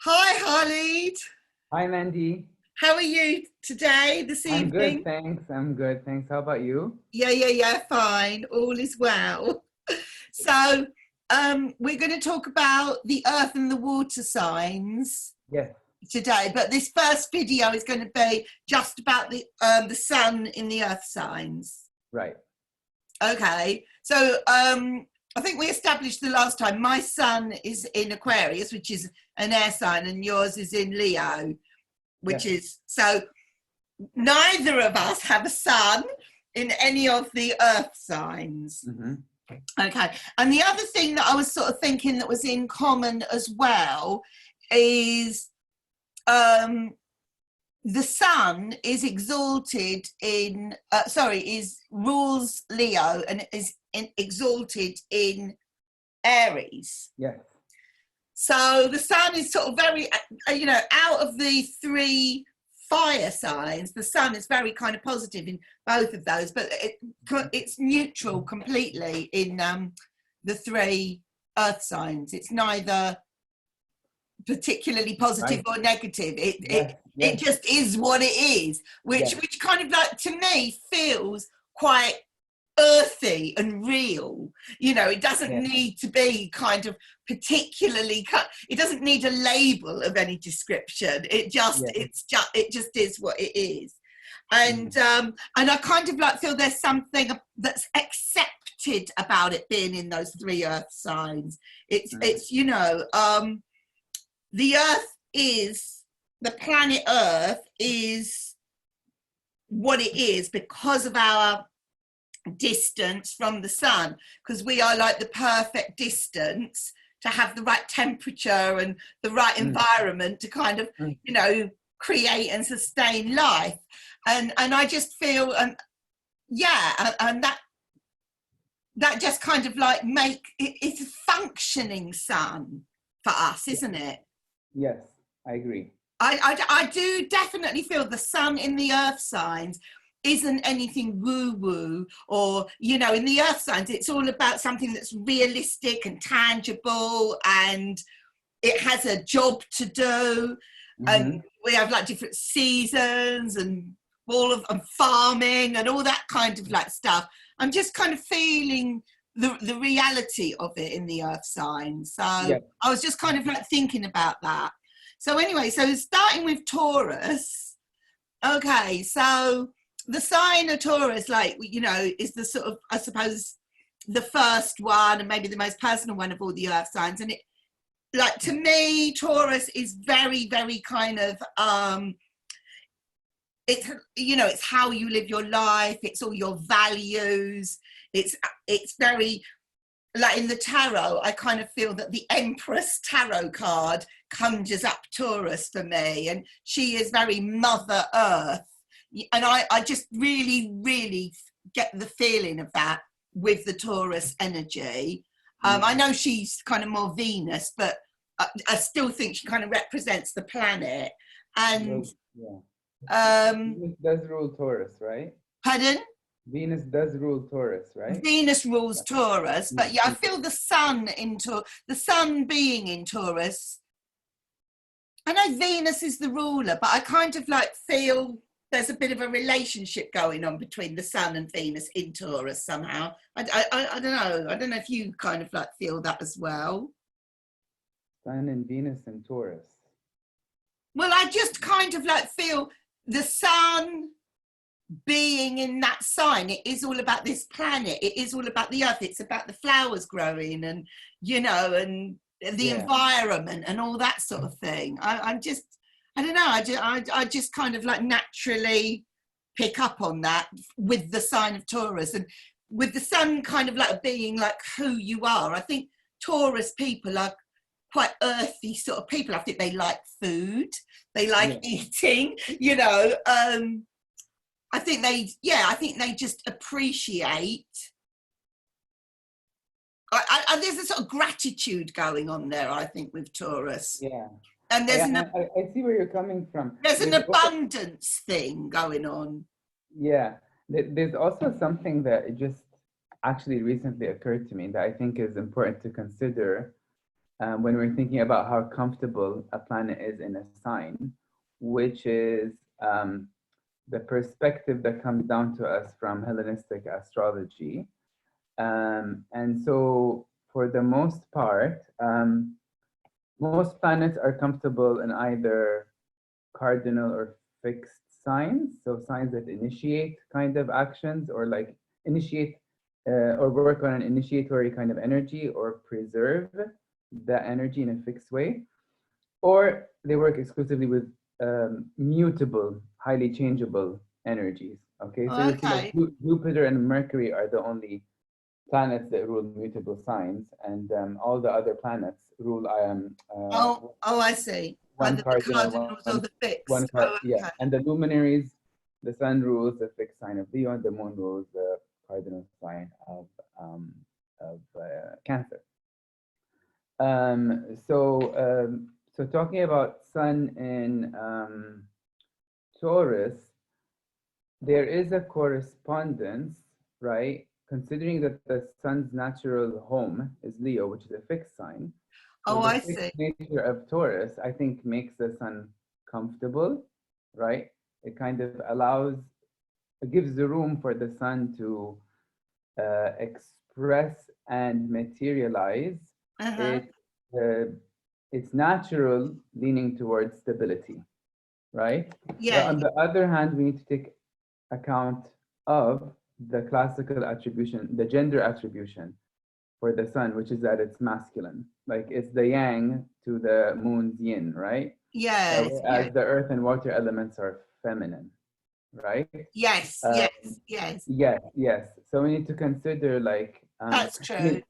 Hi, Khalid. Hi, Mandy. How are you today, this I'm good, evening? thanks. I'm good, thanks. How about you? Yeah, fine. All is well. So, we're going to talk about the earth and the water signs Yes, today, but this first video is going to be just about the sun in the earth signs. right. Okay. So, I think we established the last time my sun is in Aquarius, which is an air sign, and yours is in Leo, which Yes. is so. Neither of us have a sun in any of the earth signs. Mm-hmm. Okay. And the other thing that I was sort of thinking that was in common as well is the sun is exalted in, is rules Leo and is exalted in Aries. Yes. So the sun is sort of very, out of the three fire signs, the sun is very kind of positive in both of those, but it's neutral completely in the three earth signs. It's neither particularly positive Right. or negative. Yes. It Yes. just is what it is, which Yes. kind of like to me feels quite earthy and real. It doesn't Yes. need to be kind of particularly cut. It doesn't need a label of any description. It just Yes. it just is what it is. Mm-hmm. And I kind of like feel there's something that's accepted about it being in those three earth signs. It's the earth is, the planet earth is what it is because of our distance from the sun, because we are like the perfect distance to have the right temperature and the right environment to kind of create and sustain life. And I just feel and that just kind of like it's a functioning sun for us, isn't it? Yes, I agree. I do definitely feel the sun in the earth signs isn't anything woo-woo, or in the earth signs it's all about something that's realistic and tangible, and it has a job to do. And Mm-hmm. we have like different seasons and all of farming and all that kind of like stuff. I'm just kind of feeling the reality of it in the earth signs. So Yes. I was just kind of like thinking about that. So anyway, so starting with Taurus. Okay, so the sign of Taurus, is the sort of, I suppose, the first one and maybe the most personal one of all the earth signs. And it, like, to me, Taurus is very, very kind of, it's how you live your life. It's all your values. It's very, like in the tarot, I kind of feel that the Empress tarot card conjures up Taurus for me, and she is very Mother Earth. And I just really, really get the feeling of that with the Taurus energy. I know she's kind of more Venus, but I still think she kind of represents the planet. And, Well, yeah. um, Venus does rule Taurus, right? pardon? Venus does rule Taurus, right? Venus rules Taurus, but yeah, I Mm-hmm. feel the sun the sun being in Taurus. I know Venus is the ruler, but I kind of like feel there's a bit of a relationship going on between the sun and Venus in Taurus somehow. I don't know. I don't know if you kind of like feel that as well. Sun and Venus and Taurus. Well, I just kind of like feel the sun being in that sign. It is all about this planet. It is all about the earth. It's about the flowers growing and and the environment and all that sort of thing. I'm just, I don't know. I just kind of like naturally pick up on that with the sign of Taurus, and with the sun kind of like being like who you are. I think Taurus people are quite earthy sort of people. I think they like food. They like eating. I think they just appreciate. There's a sort of gratitude going on there, I think, with Taurus. Yeah. And there's I see where you're coming from. there's an There's also, abundance thing going on. yeah, there's also something that it just actually recently occurred to me that I think is important to consider. when we're thinking about how comfortable a planet is in a sign, which is the perspective that comes down to us from Hellenistic astrology. And so, for the most part, most planets are comfortable in either cardinal or fixed signs, so signs that initiate kind of actions or like initiate or work on an initiatory kind of energy or preserve the energy in a fixed way, or they work exclusively with mutable, highly changeable energies. Okay, so you'll see like Okay. Jupiter and Mercury are the only planets that rule mutable signs, and all the other planets rule Oh, I see. one Either the cardinal, cardinals or the one fixed. card, Oh, yeah. okay. And the luminaries, the sun rules the fixed sign of Leo, and the moon rules the cardinal sign of Cancer. So talking about sun in Taurus, there is a correspondence, right? Considering that the sun's natural home is Leo, which is a fixed sign. So Oh, the I fixed see. nature of Taurus, I think, makes the sun comfortable, right? It kind of allows, it gives the room for the sun to express and materialize Uh-huh. it, its natural leaning towards stability, right? But Yeah. on the other hand, we need to take account of the classical attribution, the gender attribution for the sun, which is that it's masculine. Like it's the yang to the moon's yin, right? Yes. Yes. Whereas the earth and water elements are feminine, right? Yes. Uh, Yes. Yes. yes, yes. So we need to consider like, That's true.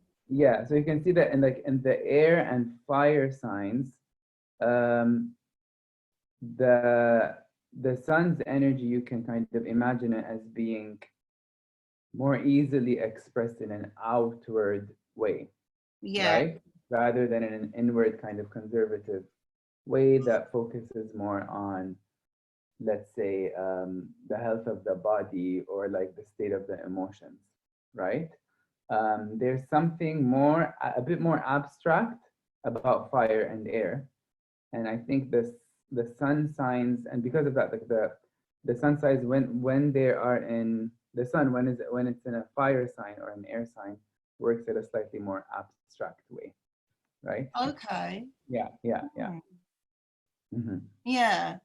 yeah. So you can see that in like in the air and fire signs, um, the the sun's energy, you can kind of imagine it as being more easily expressed in an outward way, Yeah. right? Rather than in an inward kind of conservative way that focuses more on, let's say, the health of the body or like the state of the emotions, right? There's something more, a bit more abstract about fire and air. And I think the sun signs, and because of that, like the sun signs when they are in the sun, when it's in a fire sign or an air sign, works at a slightly more abstract way, right? Okay. Yeah, yeah, yeah. Hmm. Mm-hmm. Yeah.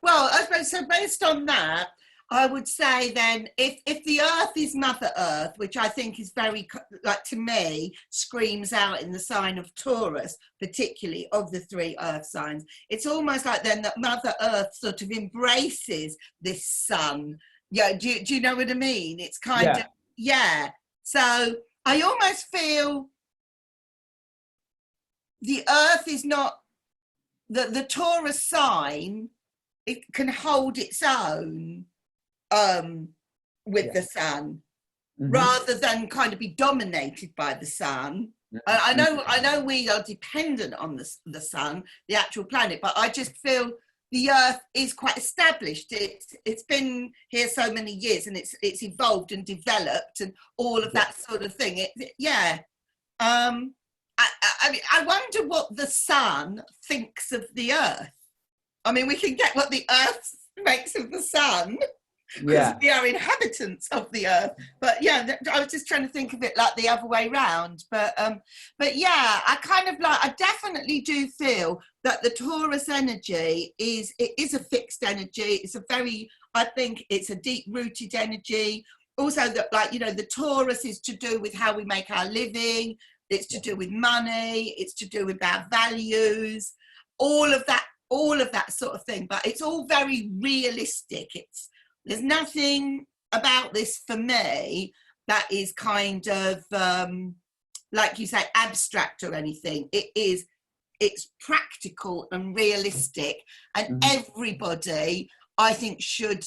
Well, I suppose so. Based on that, I would say then, if the Earth is Mother Earth, which I think is very like to me screams out in the sign of Taurus, particularly of the three Earth signs, it's almost like then that Mother Earth sort of embraces this sun. Yeah, do you know what I mean? It's kind of Yeah, yeah. So I almost feel the Earth is not the Taurus sign. It can hold its own um, with yeah. the sun Mm-hmm. rather than kind of be dominated by the sun. Mm-hmm. I know we are dependent on the sun, the actual planet, but I just feel the Earth is quite established. It's been here so many years, and it's evolved and developed, and all of Yeah. that sort of thing. Yeah. Um, I mean, I wonder what the sun thinks of the Earth. I mean, we can get what the Earth makes of the sun, because Yeah. we are inhabitants of the earth. But yeah, I was just trying to think of it like the other way round. But yeah, I kind of like, I definitely do feel that the Taurus energy is a fixed energy. It's a very, I think it's a deep rooted energy. Also, that like the Taurus is to do with how we make our living. It's to Yeah. do with money. It's to do with our values. All of that. All of that sort of thing. But it's all very realistic. There's nothing about this for me that is kind of like you say abstract or anything. It's practical and realistic, and Mm-hmm. everybody I think should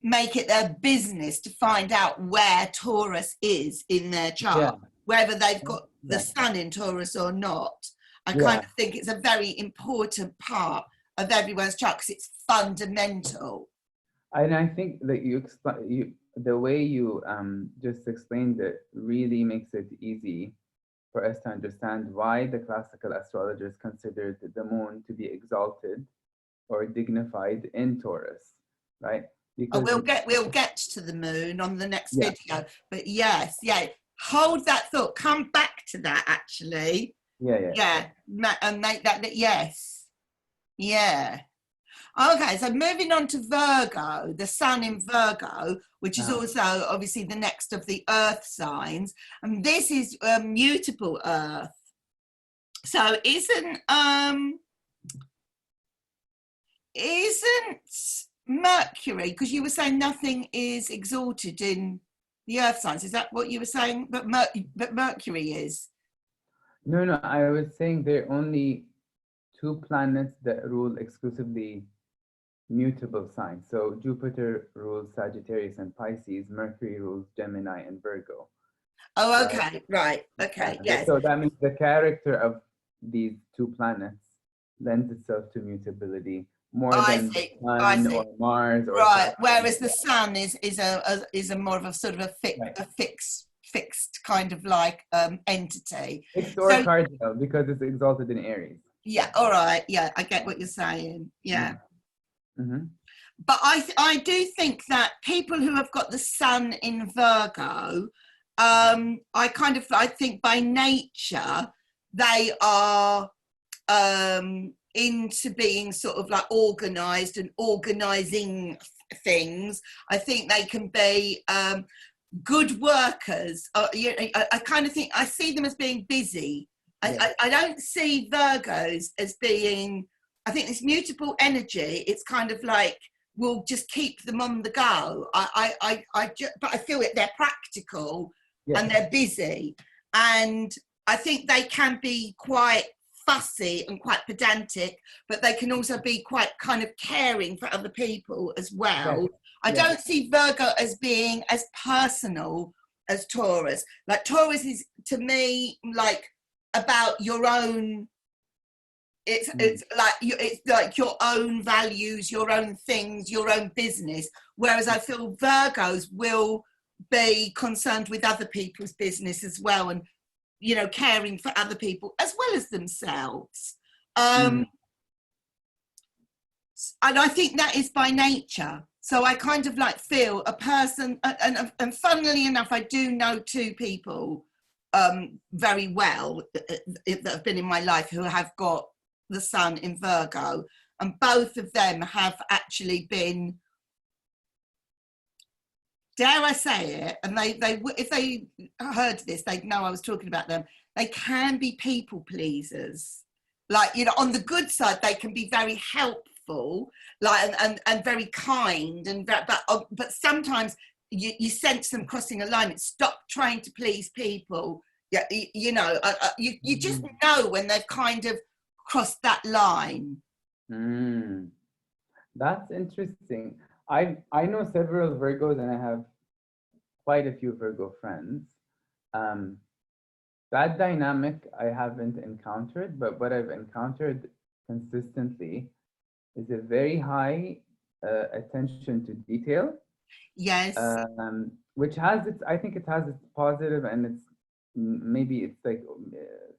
make it their business to find out where Taurus is in their Yeah. chart, whether they've got the Yeah. sun in Taurus or not. I kind Yeah. of think it's a very important part of everyone's chart because it's fundamental. And I think that the way you just explained it really makes it easy for us to understand why the classical astrologers considered the moon to be exalted or dignified in Taurus, right? Oh, Because we'll get to the moon on the next yeah, video. But yes, yeah. Hold that thought. Come back to that actually. yeah. Yeah. And make that yes. Yeah. Okay, so moving on to Virgo, the sun in Virgo, which is also obviously the next of the earth signs. And this is mutable earth. So isn't Mercury, because you were saying nothing is exalted in the earth signs, is that what you were saying? But Mercury is. No, I was saying there are only two planets that rule exclusively mutable signs. So Jupiter rules Sagittarius and Pisces, Mercury rules Gemini and Virgo. Oh, okay, right, okay, yes. So that means the character of these two planets lends itself to mutability more than the Sun or Mars or right. Saturn. Whereas the sun is a more of a sort of a fixed kind of like entity. Fixed or cardinal because it's exalted in Aries. Yeah, all right, yeah, I get what you're saying, yeah. Mm-hmm. But I do think that people who have got the sun in Virgo, I think by nature they are into being sort of like organized and organizing things. I think they can be good workers. I kind of think I see them as being busy. I don't see Virgos as being, I think this mutable energy, it's kind of like, we'll just keep them on the go. But I feel it, they're practical and they're busy. And I think they can be quite fussy and quite pedantic, but they can also be quite kind of caring for other people as well. I don't see Virgo as being as personal as Taurus. Like Taurus is to me like about your own, it's like your own values, your own things, your own business, whereas I feel Virgos will be concerned with other people's business as well, and caring for other people as well as themselves. And I think that is by nature. So I kind of like feel a person, and funnily enough, I do know two people very well that have been in my life who have got the sun in Virgo, and both of them have actually been, dare I say it, and they if they heard this, they'd know I was talking about them. They can be people pleasers. Like, on the good side, they can be very helpful, like and very kind, but sometimes you sense them crossing a line. It's stop trying to please people. Yeah, you just know when they've kind of crossed that line. That's interesting. I know several Virgos, and I have quite a few Virgo friends. That dynamic I haven't encountered, but what I've encountered consistently is a very high attention to detail. Yes. Which has its, I think it has its positive and it's maybe it's like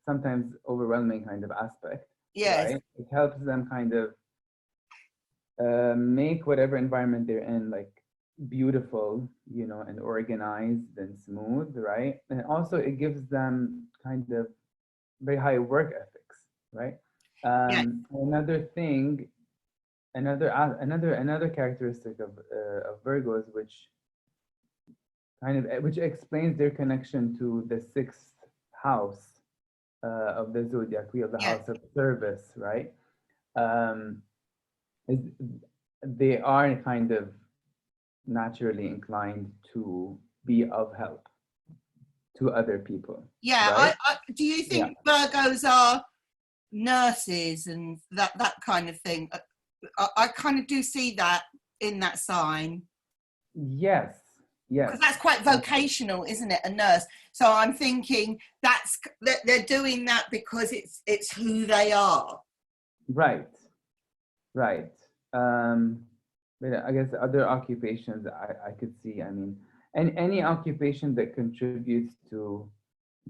sometimes overwhelming kind of aspect. Yes. Right? It helps them kind of make whatever environment they're in like beautiful, and organized and smooth, right? And also it gives them kind of very high work ethics, right? Another thing, another characteristic of Virgos, which explains their connection to the sixth house of the zodiac wheel, the house of service, right? Is they are kind of naturally inclined to be of help to other people. Yeah, right? Do you think Virgos are nurses and that kind of thing? I kind of do see that in that sign. Yes. Because that's quite vocational, isn't it? A nurse. So I'm thinking that they're doing that because it's who they are. Right. But I guess other occupations I could see. I mean, and any occupation that contributes to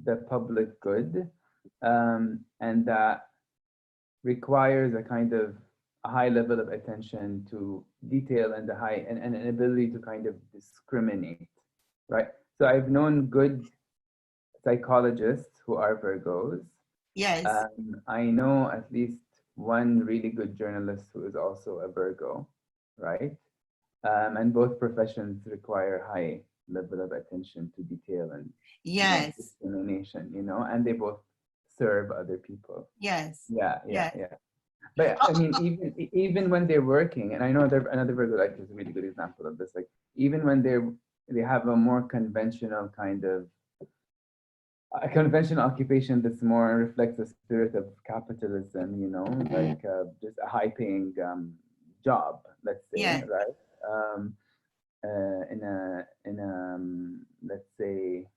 the public good, and that requires a kind of a high level of attention to detail and and an ability to kind of discriminate, right? So I've known good psychologists who are Virgos. Yes. I know at least one really good journalist who is also a Virgo, right? And both professions require high level of attention to detail and Yes. discrimination, and they both serve other people. Yes. Yeah, yeah, Yeah. yeah. But I mean, even when they're working, and I know another Virgo like is a really good example of this. Like even when they have a more conventional kind of a conventional occupation that's more reflects the spirit of capitalism, like just a high-paying job, let's say, Yeah. right? Let's say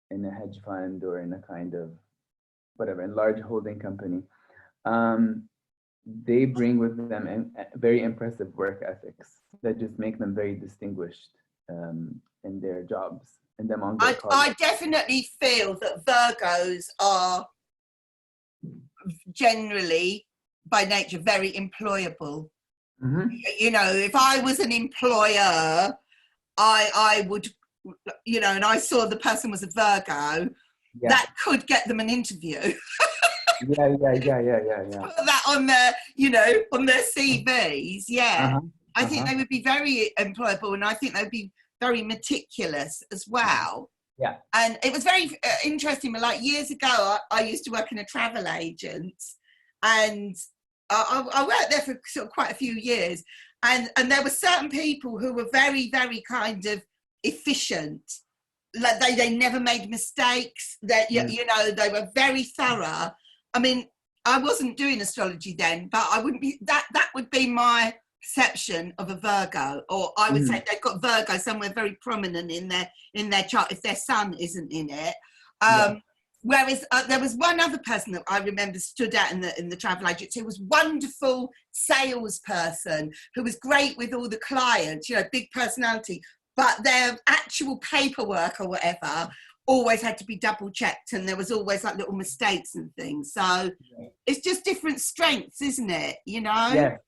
in a hedge fund or in a kind of whatever, in large holding company, they bring with them very impressive work ethics that just make them very distinguished in their jobs and among their colleagues. I definitely feel that Virgos are generally, by nature, very employable. Mm-hmm. If I was an employer, I would, and I saw the person was a Virgo, Yeah. that could get them an interview. Yeah. Put that on their, on their CVs. Yeah. Uh-huh. I think they would be very employable, and I think they'd be very meticulous as well. Yeah. And it was very interesting. Like years ago, I used to work in a travel agent, and I worked there for sort of quite a few years. And there were certain people who were very, very kind of efficient. Like they never made mistakes. That they were very thorough. I mean, I wasn't doing astrology then, but I wouldn't be that would be my perception of a Virgo, or I would say they've got Virgo somewhere very prominent in their chart if their sun isn't in it. Whereas there was one other person that I remember stood out in the travel agency who was wonderful salesperson, who was great with all the clients, big personality, but their actual paperwork or whatever always had to be double checked, and there was always like little mistakes and things. So it's just different strengths, isn't it? Yes.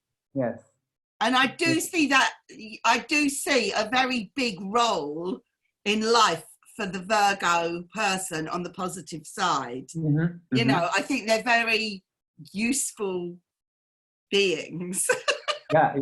And I do see that, I do see a very big role in life for the Virgo person on the positive side. I think they're very useful beings. Yeah.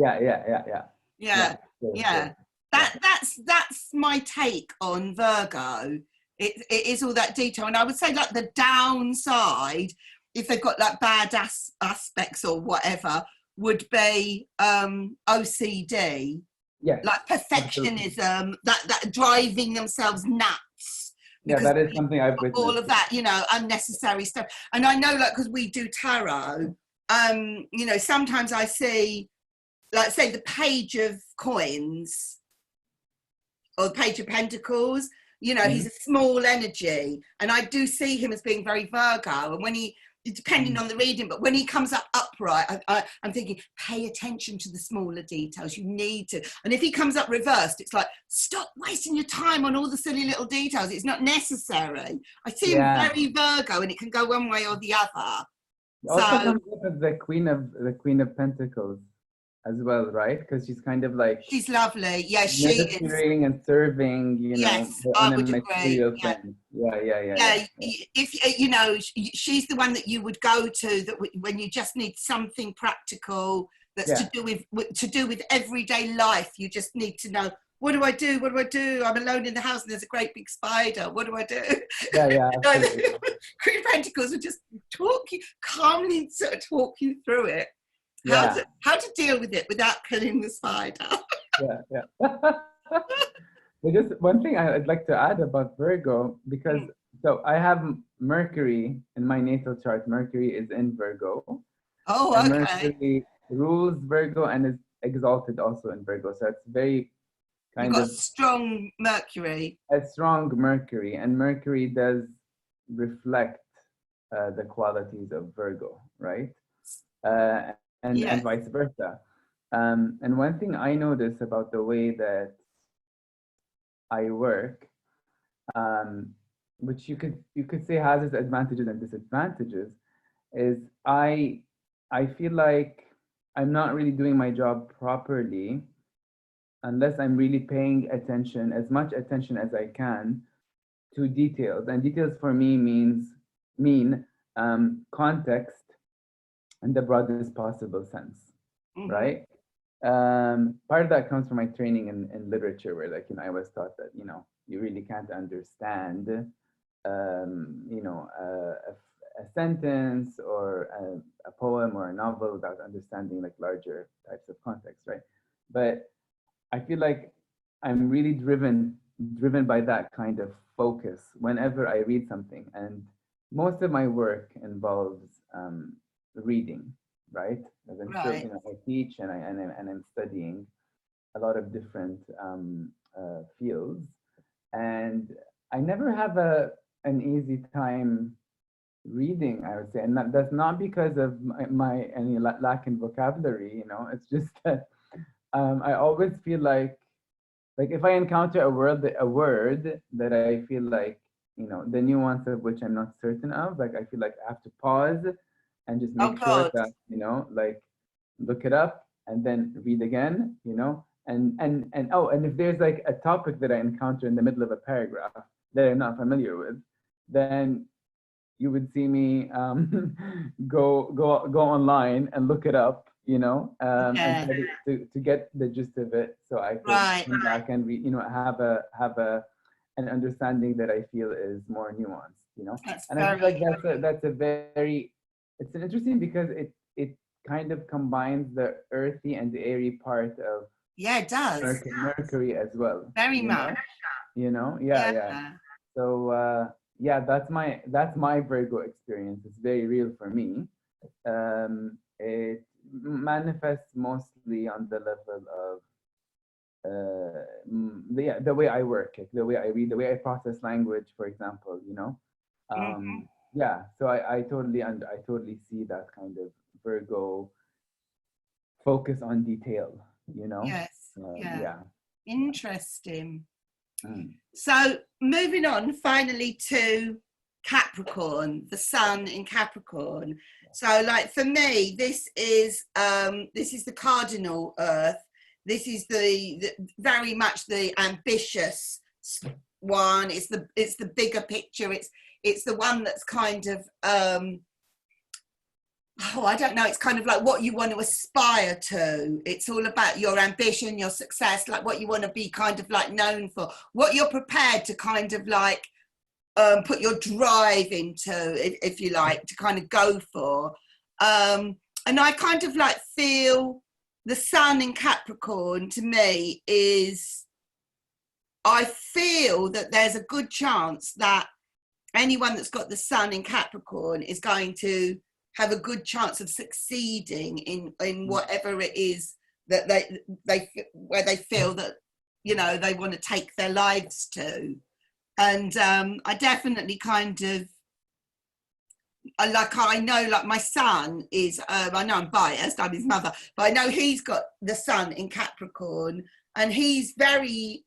That's my take on Virgo. It is all that detail. And I would say like the downside, if they've got like bad aspects or whatever, would be OCD, like perfectionism, that driving themselves nuts. Yeah, that is something I've witnessed. All of that, unnecessary stuff. And I know, like, because we do tarot, sometimes I see, like, say, the Page of Coins or the Page of Pentacles. He's a small energy, and I do see him as being very Virgo. And when depending on the reading, but when he comes up upright, I'm thinking, pay attention to the smaller details. You need to. And if he comes up reversed, it's like, stop wasting your time on all the silly little details. It's not necessary. I see him very Virgo, and it can go one way or the other. Also comes up as the Queen of Pentacles as well, right? Because she's kind of like, she's lovely. Yeah, she is. And serving, yes, I would agree. Yeah. If she's the one that you would go to when you just need something practical that's to do with everyday life. You just need to know, what do I do? I'm alone in the house and there's a great big spider. What do I do? Yeah. Queen of Pentacles would just calmly sort of talk you through it. How to deal with it without killing the spider. Just one thing I'd like to add about Virgo, because so I have Mercury in my natal chart. Mercury is in Virgo. Oh, okay. Mercury rules Virgo and is exalted also in Virgo. So it's very kind of strong Mercury. A strong Mercury, and Mercury does reflect the qualities of Virgo, right? And vice versa. And one thing I notice about the way that I work which you could say has its advantages and disadvantages, is I feel like I'm not really doing my job properly unless I'm really paying attention, as much attention as I can, to details. And details for me mean context in the broadest possible sense, Mm-hmm. right? Part of that comes from my training in literature, where, like, I was taught that, you really can't understand a sentence or a poem or a novel without understanding, like, larger types of context, right? But I feel like I'm really driven by that kind of focus whenever I read something, and most of my work involves reading, right? As I'm still, Right. I teach, and I'm studying a lot of different fields, and I never have an easy time reading, I would say, and that's not because of my any lack in vocabulary. It's just that I always feel like if I encounter a word that I feel like, the nuance of which I'm not certain of, like, I feel like I have to pause and just Oh make sure God. that, like, look it up and then read again, and if there's like a topic that I encounter in the middle of a paragraph that I'm not familiar with, then you would see me go online and look it up, and Yeah. try to get the gist of it, so I could Right. come back and have an understanding that I feel is more nuanced. That's And I feel very. like that's a very it's an interesting, because it kind of combines the earthy and the airy part of Yeah, it does. Mercury as well. Very much. Yeah, Yeah. yeah. So yeah, that's my Virgo experience. It's very real for me. It manifests mostly on the level of the way I work, like the way I read, the way I process language, for example. Hmm. Yeah. So I totally see that kind of Virgo focus on detail. Yes. Yeah. Yeah, yeah. Interesting. Mm. So moving on finally to Capricorn, the sun in Capricorn. So like for me, this is the cardinal earth. This is the very much the ambitious one. It's the bigger picture. It's the one that's kind of I don't know, it's kind of like what you want to aspire to. It's all about your ambition, your success, like what you want to be kind of like known for, what you're prepared to kind of like put your drive into, if you like, to kind of go for. And I kind of like feel the sun in Capricorn to me is, I feel that there's a good chance that anyone that's got the sun in Capricorn is going to have a good chance of succeeding in whatever it is that they where they feel that they want to take their lives to. And I definitely kind of I know, like my son is I know I'm biased, I'm his mother, but I know he's got the sun in Capricorn, and he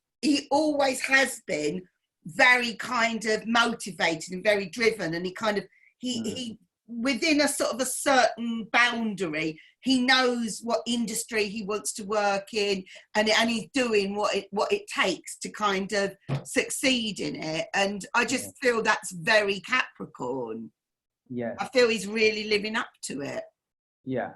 always has been very kind of motivated and very driven, and he kind of Mm. he within a sort of a certain boundary, he knows what industry he wants to work in, and he's doing what it takes to kind of succeed in it. And I Yeah. just feel that's very Capricorn. Yes. I feel he's really living up to it. Yeah.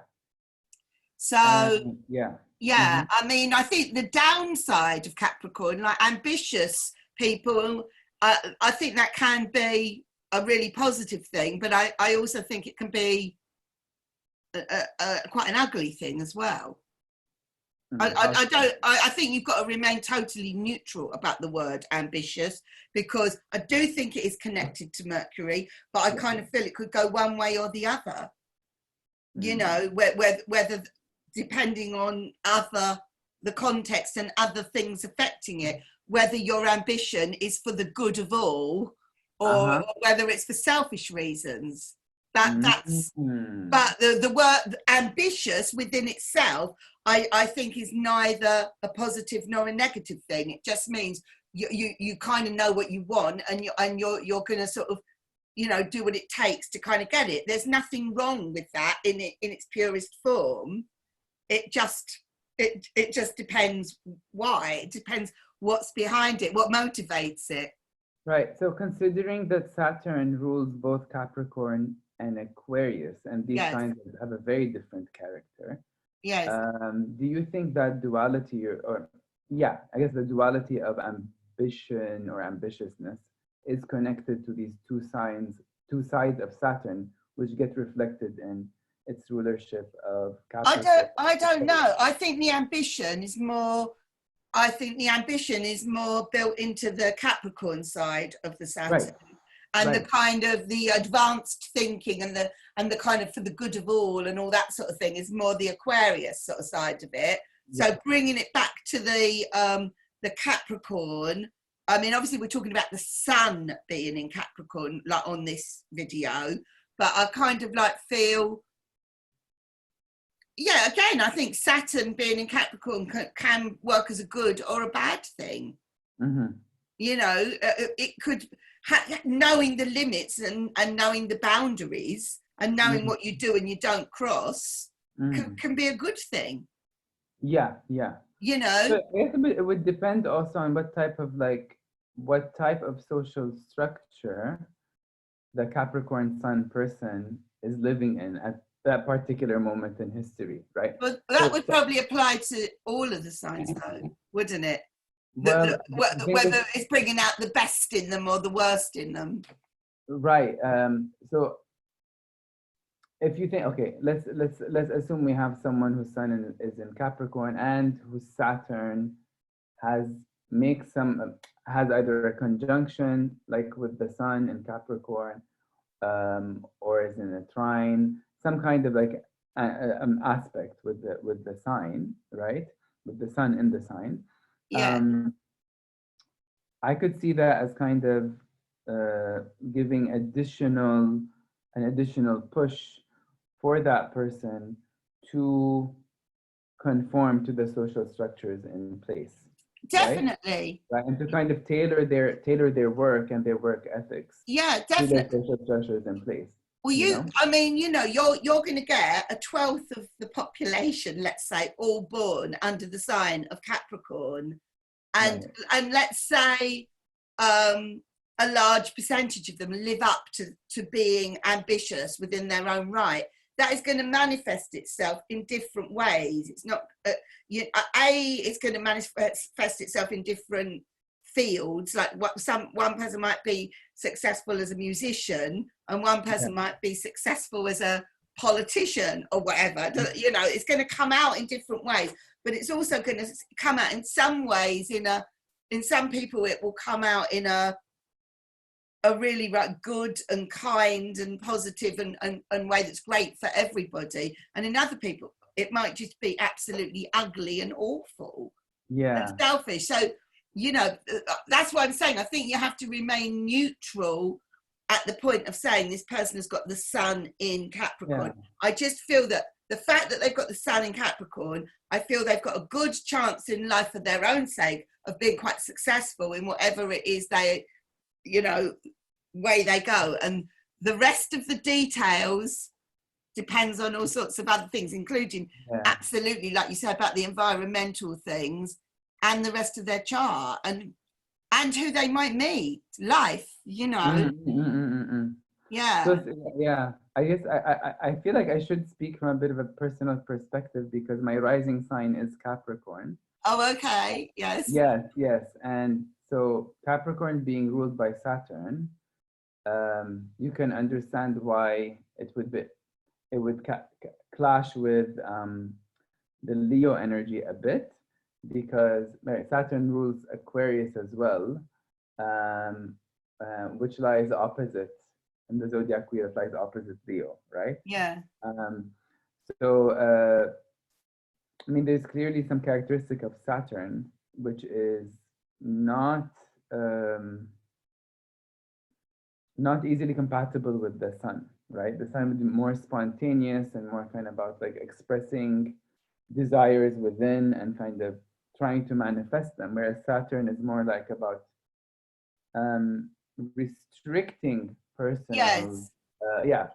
So Yeah. yeah, Hmm. I mean, I think the downside of Capricorn, like ambitious people, I think that can be a really positive thing, but I also think it can be quite an ugly thing as well. How I so? don't. I think you've got to remain totally neutral about the word ambitious, because I do think it is connected to Mercury, but I Yeah. kind of feel it could go one way or the other. Mm. Whether depending on the context and other things affecting it, whether your ambition is for the good of all, or Uh-huh. whether it's for selfish reasons. That's Mm. but the word ambitious within itself, I think, is neither a positive nor a negative thing. It just means you kind of know what you want, and you're going to sort of, you know, do what it takes to kind of get it. There's nothing wrong with that in its purest form. It just depends why. It depends what's behind it, what motivates it. Right. So considering that Saturn rules both Capricorn and Aquarius, and these Yes. signs have a very different character. Yes. Do you think that duality, or yeah, I guess the duality of ambition or ambitiousness is connected to these two sides of Saturn, which get reflected in its rulership of Capricorn? I don't know. I think the ambition is more built into the Capricorn side of the Saturn. Right. And right. the kind of the advanced thinking and the kind of for the good of all and all that sort of thing is more the Aquarius sort of side of it. Yeah. So bringing it back to the Capricorn, I mean, obviously we're talking about the sun being in Capricorn, like on this video, but I kind of like feel, yeah, again, I think Saturn being in Capricorn can work as a good or a bad thing. Mm-hmm. You know, it could, knowing the limits and knowing the boundaries and knowing what you do and you don't cross can be a good thing. Yeah. You know? So it would depend also on what type of social structure the Capricorn sun person is living in at that particular moment in history, right? Well, that would probably apply to all of the signs though, wouldn't it? Well, whether it's bringing out the best in them or the worst in them. Right. So if you think, okay, let's assume we have someone whose sun is in Capricorn and whose Saturn has either a conjunction like with the sun in Capricorn, or is in a trine, some kind of like aspect with the sign, right? With the sun in the sign. Yeah. I could see that as kind of giving an additional push for that person to conform to the social structures in place. Definitely. Right? And to kind of tailor their work and their work ethics. Yeah, definitely. To the social structures in place. Well, I mean, you know, you're going to get a 12th of the population, let's say, all born under the sign of Capricorn. And let's say a large percentage of them live up to being ambitious within their own right. That is going to manifest itself in different ways. It's not, it's going to manifest itself in different fields. Like one person might be successful as a musician, and one person might be successful as a politician or whatever. You know, it's going to come out in different ways. But it's also going to come out in some ways in some people it will come out in a really good and kind and positive and way that's great for everybody. And in other people, it might just be absolutely ugly and awful. And selfish. So, you know, that's why I'm saying I think you have to remain neutral at the point of saying this person has got the sun in Capricorn. I just feel that the fact that they've got the sun in Capricorn, I feel they've got a good chance in life for their own sake of being quite successful in whatever it is they, you know, way they go. And the rest of the details depends on all sorts of other things, including absolutely, like you said, about the environmental things and the rest of their chart and who they might meet, life, you know. Yeah. So, I guess I feel like I should speak from a bit of a personal perspective because my rising sign is Capricorn. Oh, okay. Yes. Yes. And so Capricorn being ruled by Saturn, you can understand why it would clash with the Leo energy a bit, because Saturn rules Aquarius as well, which lies opposite in the zodiac wheel, lies opposite Leo, right? Yeah. So I mean, there's clearly some characteristic of Saturn which is not easily compatible with the sun, right? The sun would be more spontaneous and more kind of about like expressing desires within and kind of trying to manifest them, whereas Saturn is more like about restricting personal, Yes.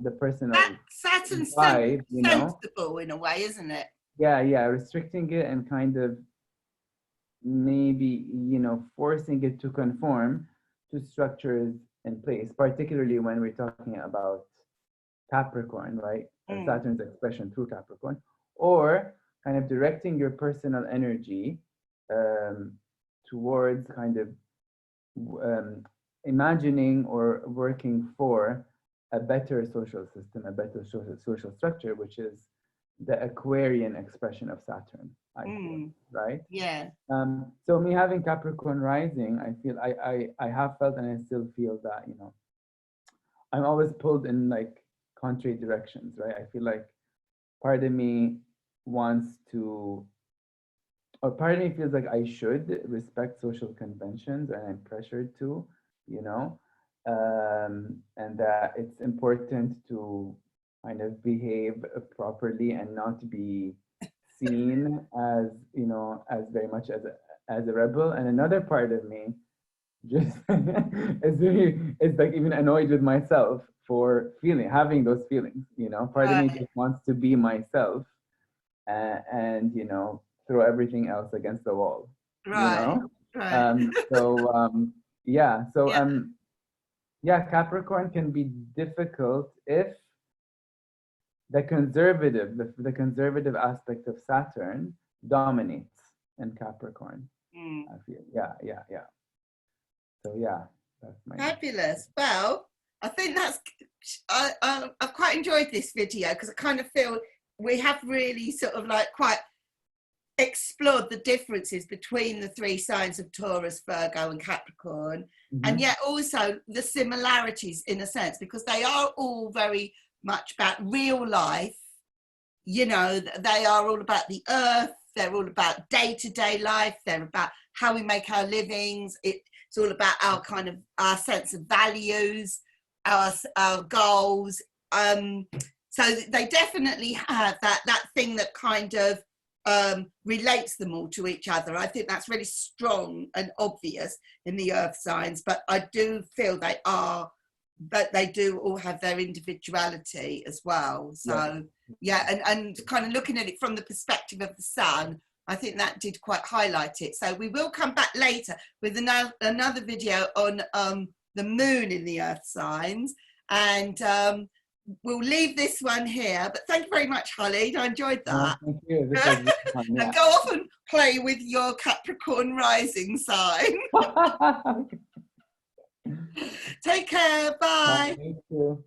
the personal That Saturn's vibe, you know. sensible in a way, isn't it? Yeah, restricting it and kind of maybe, you know, forcing it to conform to structures in place, particularly when we're talking about Capricorn, right? Saturn's expression through Capricorn, or kind of directing your personal energy towards kind of imagining or working for a better social system, a better social structure, which is the Aquarian expression of Saturn, I feel, right? Yeah. So me having Capricorn rising, I feel I have felt and I still feel that, you know, I'm always pulled in like contrary directions, right? I feel like part of me wants to, or part of me feels like I should respect social conventions and I'm pressured to, you know, and that it's important to kind of behave properly and not be seen as, you know, as very much as a rebel. And another part of me just is like even annoyed with myself for having those feelings, you know. Part of me just wants to be myself and you know, throw everything else against the wall, you know. Yeah, yeah, Capricorn can be difficult if the conservative aspect of Saturn dominates in Capricorn. I feel, yeah. So yeah, that's my Fabulous. Well, I think that's I've quite enjoyed this video because I kind of feel we have really sort of like quite explored the differences between the three signs of Taurus, Virgo and Capricorn, and yet also the similarities in a sense, because they are all very much about real life. You know, they are all about the earth, they're all about day-to-day life, they're about how we make our livings. It's all about our kind of our sense of values, our goals. So they definitely have that thing that kind of relates them all to each other. I think that's really strong and obvious in the earth signs, but I do feel they do all have their individuality as well. So and kind of looking at it from the perspective of the sun, I think that did quite highlight it. So we will come back later with another video on the moon in the earth signs, and we'll leave this one here. But thank you very much, Khalid. I enjoyed that. Thank you. This was really fun, yeah. And go off and play with your Capricorn rising sign. Take care. Bye. Thank you.